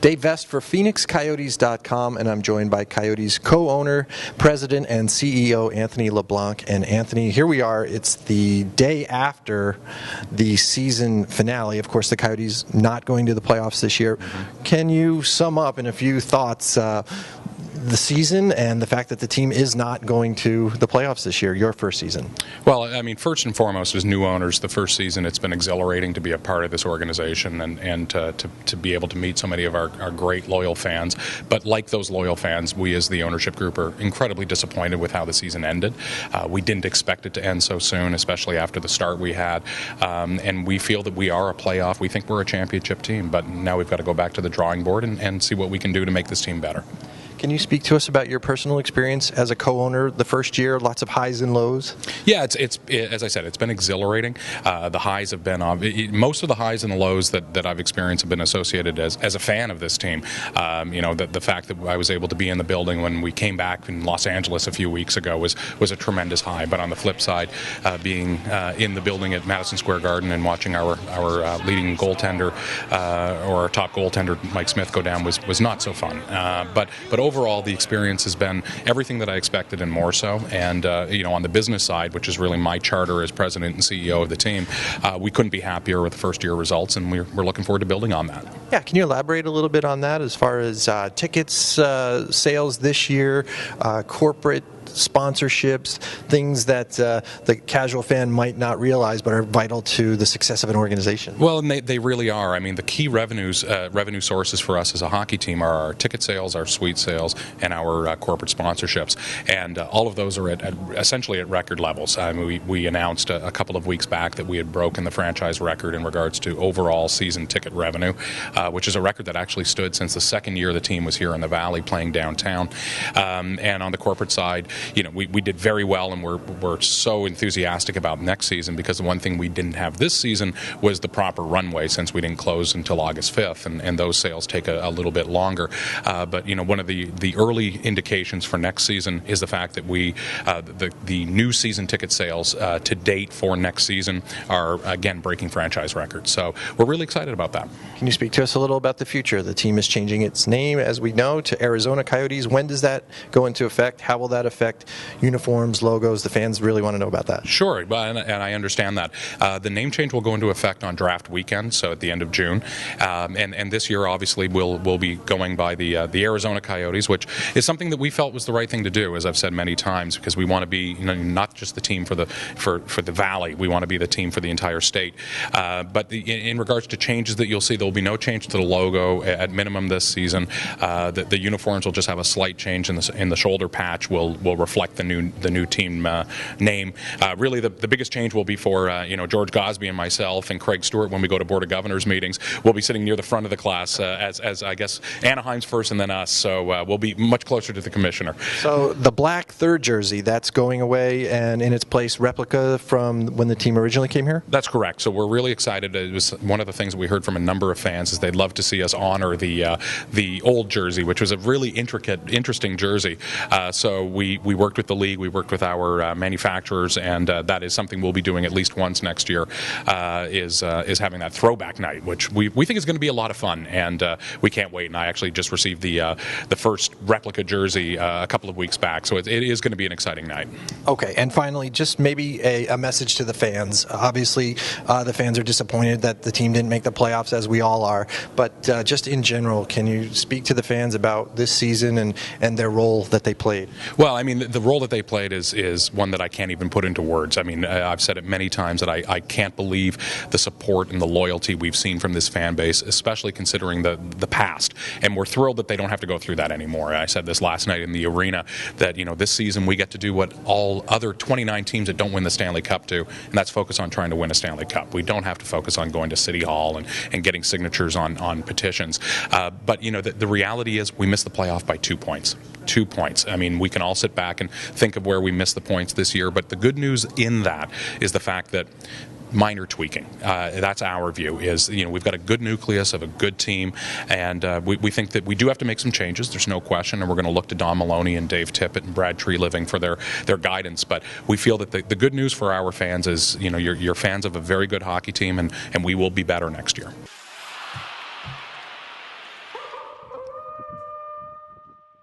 Dave Vest for PhoenixCoyotes.com, and I'm joined by Coyotes co-owner, president, and CEO Anthony LeBlanc. And Anthony, here we are. It's the day after the season finale. Of course, the Coyotes not going to the playoffs this year. Can you sum up in a few thoughts the season and the fact that the team is not going to the playoffs this year, your first season? Well, I mean, first and foremost, as new owners, the first season, it's been exhilarating to be a part of this organization and to be able to meet so many of our great, loyal fans. But like those loyal fans, we as the ownership group are incredibly disappointed with how the season ended. We didn't expect it to end so soon, especially after the start we had. And we feel that we are a playoff. We think we're a championship team, but now we've got to go back to the drawing board and see what we can do to make this team better. Can you speak to us about your personal experience as a co-owner the first year? Lots of highs and lows. Yeah, it's as I said, it's been exhilarating. The highs have been most of the highs and the lows that I've experienced have been associated as a fan of this team. The fact that I was able to be in the building when we came back in Los Angeles a few weeks ago was a tremendous high. But on the flip side, being in the building at Madison Square Garden and watching our leading goaltender or our top goaltender Mike Smith go down was not so fun. But overall, the experience has been everything that I expected and more so. And, on the business side, which is really my charter as president and CEO of the team, we couldn't be happier with the first-year results, and we're looking forward to building on that. Yeah, can you elaborate a little bit on that as far as tickets sales this year, corporate sponsorships, things that the casual fan might not realize but are vital to the success of an organization? Well, and they really are. I mean, the key revenue sources for us as a hockey team are our ticket sales, our suite sales, and our corporate sponsorships. And all of those are essentially at record levels. We announced a couple of weeks back that we had broken the franchise record in regards to overall season ticket revenue, which is a record that actually stood since the second year the team was here in the Valley playing downtown. And on the corporate side, we did very well, and we're so enthusiastic about next season because the one thing we didn't have this season was the proper runway since we didn't close until August 5th, and those sales take a little bit longer. But one of the early indications for next season is the fact that the new season ticket sales to date for next season are again breaking franchise records. So we're really excited about that. Can you speak to us a little about the future? The team is changing its name, as we know, to Arizona Coyotes. When does that go into effect? How will that affect uniforms, logos? The fans really want to know about that. Sure, and I understand that. The name change will go into effect on draft weekend, so at the end of June. And this year, obviously, we'll be going by the Arizona Coyotes, which is something that we felt was the right thing to do, as I've said many times, because we want to be not just the team for the Valley. We want to be the team for the entire state. But in regards to changes that you'll see, there will be no change to the logo at minimum this season. The uniforms will just have a slight change in the shoulder patch. Will reflect the new team name. Really, the biggest change will be for George Gosby and myself and Craig Stewart when we go to Board of Governors meetings. We'll be sitting near the front of the class as I guess Anaheim's first and then us. So we'll be much closer to the commissioner. So the black third jersey, that's going away, and in its place replica from when the team originally came here? That's correct. So we're really excited. It was one of the things we heard from a number of fans is they'd love to see us honor the old jersey, which was a really interesting jersey. So we worked with the league, we worked with our manufacturers, and that is something we'll be doing at least once next year, is having that Throwback Night, which we think is going to be a lot of fun, and we can't wait. And I actually just received the first replica jersey a couple of weeks back, so it is going to be an exciting night. Okay, and finally, just maybe a message to the fans. Obviously, the fans are disappointed that the team didn't make the playoffs, as we all are, but just in general, can you speak to the fans about this season and their role that they played? Well, I mean, the role that they played is one that I can't even put into words. I mean, I've said it many times that I can't believe the support and the loyalty we've seen from this fan base, especially considering the past. And we're thrilled that they don't have to go through that anymore. I said this last night in the arena that, this season we get to do what all other 29 teams that don't win the Stanley Cup do, and that's focus on trying to win a Stanley Cup. We don't have to focus on going to City Hall and getting signatures on petitions. But, the reality is we missed the playoff by 2 points. 2 points. I mean, we can all sit back and think of where we missed the points this year, but the good news in that is the fact that minor tweaking. That's our view. Is we've got a good nucleus of a good team, and we think that we do have to make some changes. There's no question, and we're going to look to Don Maloney and Dave Tippett and Brad Treliving for their guidance. But we feel that the good news for our fans is you're fans of a very good hockey team, and we will be better next year.